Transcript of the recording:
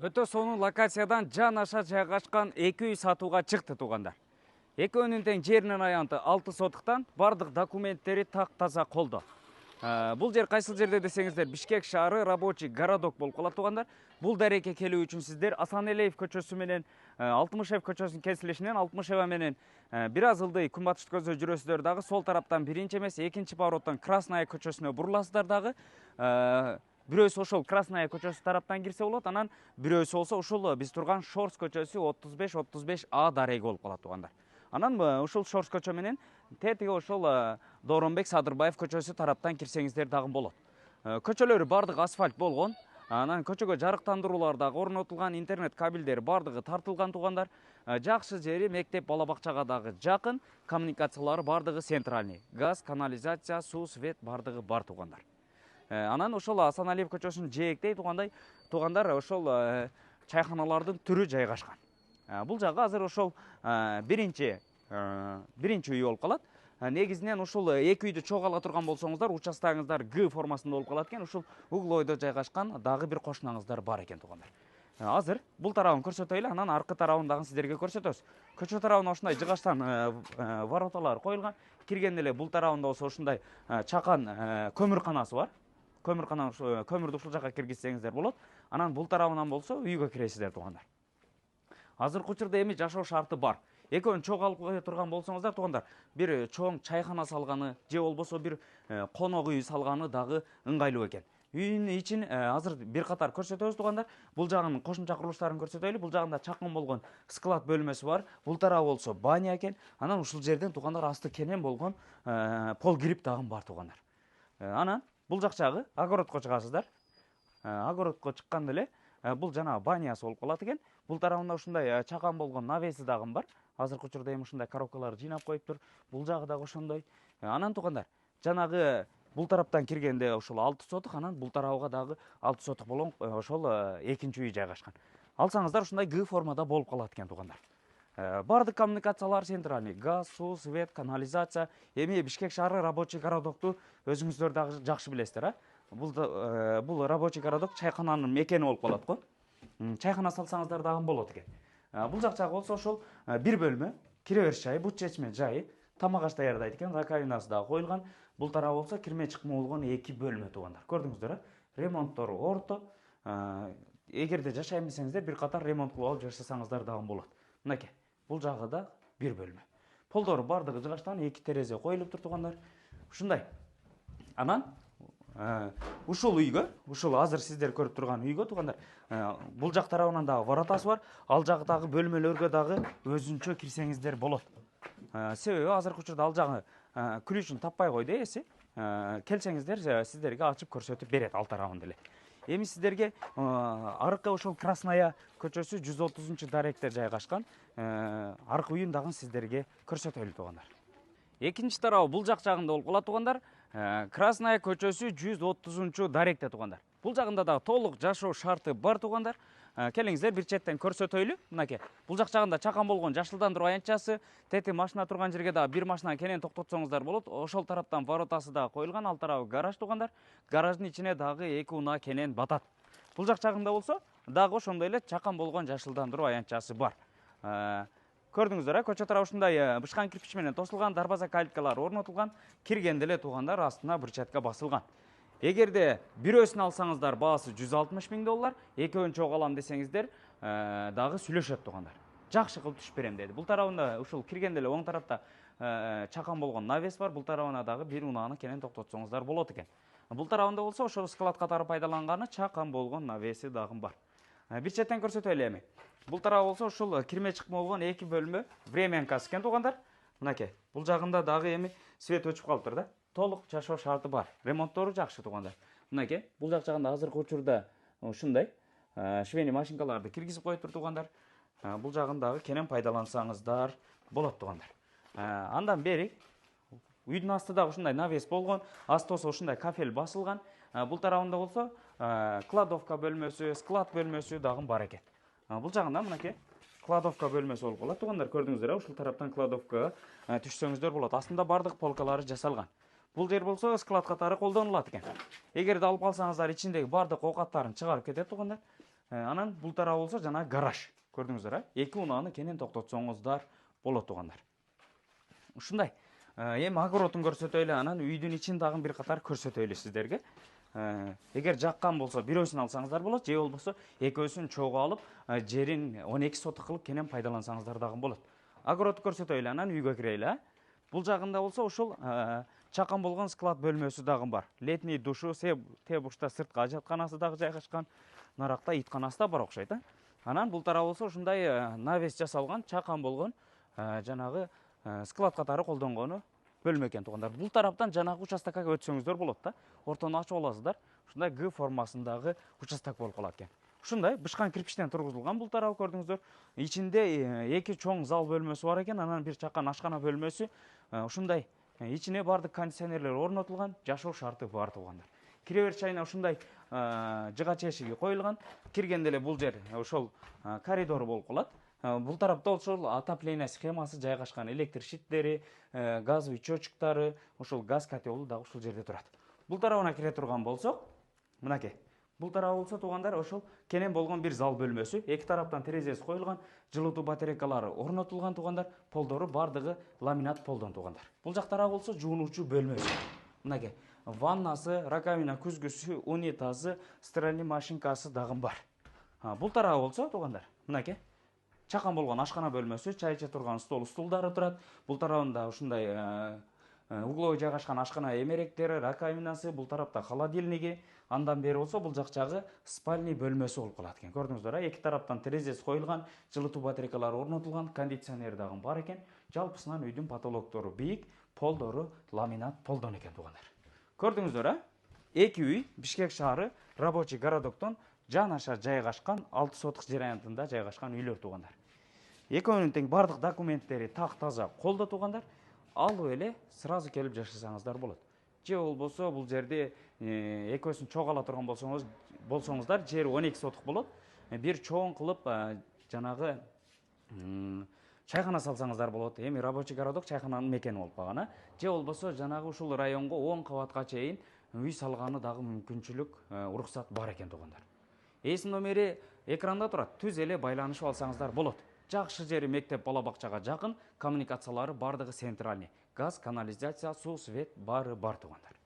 Өтө сонун локациядан жан аша жайгашкан эки үй сатууга чыкты туугандар. Экөөнүн тең жеринин аянты 6 сотуктан бардык документтери так таза колдо. Бул жер кайсыл жерде десеңиздер, Бишкек шаары рабочий городок болуп калат туугандар. Бул дарекке келүү үчүн сиздер Асанэлиев көчөсү менен Алтымышев көчөсүнүн кесилишинен Алтымышева менен бир аз ылдый күнбатыш көзгө жүрөсүздөр дагы. Сол тараптан биринчи эмес, экинчи повороттон Красная көчөсүнө буруласыздар дагы. Бирөөсү ошол Красная көчөсү тараптан кирсе болот, анан бирөөсү болсо ушул биз турган Шорс көчөсү 35-35А дареги болуп калат туугандар. Анан ушул Шорс көчө менен тетиги ошол Дооронбек Садырбаев көчөсү тараптан кирсеңиздер дагы болот. Көчөлөрү бардыгы асфальт болгон. Анан көчөгө жарыктандыруулар дагы орнотулган, интернет кабелдери бардыгы тартылган туугандар. Жакшы жери мектеп, бала бакчага дагы жакын, коммуникациялары бардыгы центральный. Газ, канализация, суу, свет бардыгы бар туугандар. Анан ошол Асаналиев көчөсүнүн жээктей туугандар ошол чайханалардын түрү жайгашкан. Бул жагы азыр ошол биринчи үй болуп калат. Негизинен ушул эки үйдү чогуу ала турган болсоңуздар, участогуңуздар Г формасында болуп калат экен. Ушул углойдо жайгашкан дагы бир кошунаңыздар бар экен туугандар. Азыр бул тарабын көрсөтөйлү, анан аркы тарабын дагы сиздерге көрсөтөбүз. Көчө тарабына ушундай жыгачтан вороталар коюлган. Киргенде эле бул тарабында болсо ушундай чакан көмүрканасы бар. Көмүрдү ушул жака киргизсеңиздер болот. Анан бул тарабынан болсо үйгө киресиздер туугандар. Азыркы учурда эми жашоо шарты бар. Экөөнү чогуу алып кое турган болсоңуздар туугандар, бир чоң чайхана салганы же болбосо бир конок үй салганы дагы ыңгайлуу экен. Үйдүн ичин азыр бир катар көрсөтөбүз туугандар. Бул жагынын кошумча курулуштарын көрсөтөйлү. Бул жагында чакан болгон склад бөлмөсү бар. Бул тарабы болсо баня экен. Анан ушул жерден туугандар асты кенен болгон пол кирип дагы бар туугандар. Анан бул жак жагы огородко чыгасыздар. Огородко чыкканда эле бул жана банясы болуп калат экен. Бул тарабында ушундай чакан болгон навеси дагы бар. Азыркы учурда эми ушундай коробкаларды жыйнап коюптур. Бул жагы дагы ошондой. Анан туугандар, жанагы бул тараптан киргенде ошол 6 сотук, анан бул тарабыга дагы 6 сотук болгон ошол экинчи үй жайгашкан. Алсаңыздар ушундай Г формада болуп калат экен туугандар. Бардык коммуникациялар центральный, газ, суу, свет, канализация. Эми Бишкек шаары рабочий городокту өзүңүздөр дагы жакшы билесиздер, бул рабочий городок чайхананын мекени болуп калат го. Чайхана салсаңыздар дагы болот экен. Бул жак жагы болсо ошол бир бөлмө, кире бериш жайы, бут чечме жайы, тамак аш даярдайт экен, раковинасы дагы коюлган. Бул тарабы болсо кирме чыкма болгон эки бөлмө туугандар. Көрдүңүздөр, ремонттору орто. Эгерде жашайм десеңиздер, бир катар ремонт кылып алып жашасаңыздар дагы болот. Мынакей, бул жагы да бир бөлмө. Полдору бардыгы жыгачтан, эки терезе коюлуптур туугандар. Ушундай. Анан ушул үйгө, ушул азыр сиздер көрүп турган үйгө туугандар, бул жак тарабынан дагы воротасы бар, ал жактагы бөлмөлөргө дагы өзүнчө кирсеңиздер болот. Себеби азыркы учурда ал жагы ключун таппай койду ээси. Келсеңиздер сиздерге ачып көрсөтүп берет ал тарабын деле. Эми сиздерге аркы ошол Красная көчөсү 130 даректе жайгашкан аркы үйүн дагы сиздерге көрсөтөлү туугандар. Экинчи тарабы бул жак жагында болуп калат туугандар. Красная көчөсү 130 даректе туугандар. Бул жагында дагы толук жашоо шарты бар туугандар. Келиңиздер бир четтен көрсөтөйлү. Мынакей, бул жак жагында чакан болгон жашылдандыруу аянтчасы, тети машина турган жерге дагы бир машина кенен токтотсоңуздар болот. Ошол тараптан воротасы дагы коюлган, ал тарабы гараж туугандар. Гараждын ичине дагы 2 унаа кенен батат. Бул жак жагында болсо дагы ошондой эле чакан болгон жашылдандыруу аянтчасы бар. Көрдүңүздөр, көчө тарабы ушундай бышкан кирпич менен тосулган, дарбаза калиткалар орнотулган. Киргенде эле туугандар астына брусчатка басылган. Эгерде бирөөсүн алсаңыздар баасы $160,000, экөөнү чогуу алам десеңиздер дагы сүйлөшөт туугандар. Жакшы кылып түшүп берем деди. Бул тарабында ушул киргенде эле оң тарапта чакан болгон навес бар. Бул тарабына дагы бир унааны кенен токтотсоңуздар болот экен. Бул тарабында болсо ошол склад катары пайдаланганы чакан болгон навеси дагы бар. Бир четтен көрсөтөлү эми. Бул тарабы болсо ушул кирме чыкма болгон эки бөлмө времянкасы экен туугандар. Мынакей, бул жагында дагы эми свет өчүп калыптыр да. Толук жашоо шарты бар. Ремонттору жакшы туугандар. Мынакей, бул жак жагында азыркы учурда ушундай швейный машинкаларды киргизип коюптур туугандар. Бул жагын дагы кенен пайдалансаңыздар болот туугандар. Андан бери үйдүн астында ушундай навес болгон, астысы ушундай кафель басылган. Бул тарабында болсо кладовка бөлмөсү, склад бөлмөсү дагы бар экен. Бул жагында мынакей кладовка бөлмөсү болуп калат туугандар. Көрдүңүздөр, ушул тараптан кладовкага түшсөңүздөр болот. Астында бардык полкалары жасалган. Бул жер болсо склад катары колдонулат экен. Эгерде алып калсаңыздар ичиндеги бардык оокаттарын чыгарып кетет туугандар. Анан бул тарабы болсо жана гараж. Көрдүңүздөр, эки унааны кенен токтотсоңуздар болот туугандар. Ушундай. Эми огородун көрсөтөйлү, анан үйдүн ичин дагы бир катар көрсөтөйлү сиздерге. Эгер жаккан болсо бирөөсүн алсаңыздар болот, же болбосо экөөсүн чогуу алып, жерин 12 сотук кылып кенен пайдалансаңыздар дагы болот. Огородду көрсөтөйлү, анан үйгө кирели. Бул жагында болсо ушул чакан болгон склад бөлмөсү дагы бар. Летний душу, тебушта сырткы ажатканасы дагы жайгашкан. Наракта итканасы да бар окшойт. Анан бул тарап болсо ушундай навес жасалган, чакан болгон жанагы склад катары колдонгону бөлмө экен туугандар. Бул тараптан жанагы участокко өтсөңүздөр болот да. Ортону ачып аласыздар. Ушундай Г формасындагы участок болуп калат экен. Ушундай бышкан кирпичтен тургузулган бул тарабы көрдүңүздөр. Ичинде эки чоң зал бөлмөсү бар экен, анан бир чакан ашкана бөлмөсү. Ушундай ичине бардык кондиционерлер орнотулган, жашоо шарты бар туугандар. Кире бериш жайына ушундай жыгач эшиги коюлган. Киргенде эле бул жер ошол коридор болуп калат. Бул тарапта ошол отопление схемасы жайгашкан, электр щиттери, газовый счетчиктары, ошол газ котелу дагы ушул жерде турат. Бул тарабына кире турган болсок, мынакей. Бул тарабы болсо туугандар ошол кенен болгон бир зал бөлмөсү, эки тараптан терезеси коюлган, жылытуу батарейкалары орнотулган туугандар, полдору бардыгы ламинат полдон туугандар. Бул жак тарабы болсо жуунуучу бөлмөсү. Мынакей. Ваннасы, раковина күзгүсү, унитазы, стиральный машинкасы дагы бар. Бул тарабы болсо туугандар, мынакей. Чакан болгон ашкана бөлмөсү, чай иче турган стулдары турат. Бул тарабында ушундай угловой жайгашкан ашкана эмеректери, раковинасы, бул тарапта холодильниги, андан бери болсо бул жакчагы спальный бөлмөсү болуп калат экен. Көрдүңүздөр, эки тараптан терезеси коюлган, жылытуу батарейкалары орнотулган, кондиционер дагы бар экен. Жалпысынан үйдүн потолоктору бийик, полдору ламинат полдон экен туугандар. Көрдүңүздөр, эки үй Бишкек шаары рабочий городоктон жанаша жайгашкан 6 сотук жер аянтында жайгашкан үйлөр туугандар. Экөөнүн тең бардык документтери так таза колдо туугандар. Алып эле сразу келип жашасаңыздар болот. Же болбосо бул жерде экөөсүн чогуу ала турган болсоңуздар жери 12 сотук болот. Бир чоң кылып жанагы чайхана салсаңыздар болот. Эми рабочий городок чайхананын мекени болуп калган. Же болбосо жанагы ушул районго 10 кабатка чейин үй салганы дагы мүмкүнчүлүк, уруксат бар экен туугандар. Эс номери экранда турат. Түз эле байланышып алсаңыздар болот. Жакшы жери мектеп, бала бакчага жакын, коммуникациялары бардыгы центральный. Газ, канализация, суу, свет бары бар туугандар.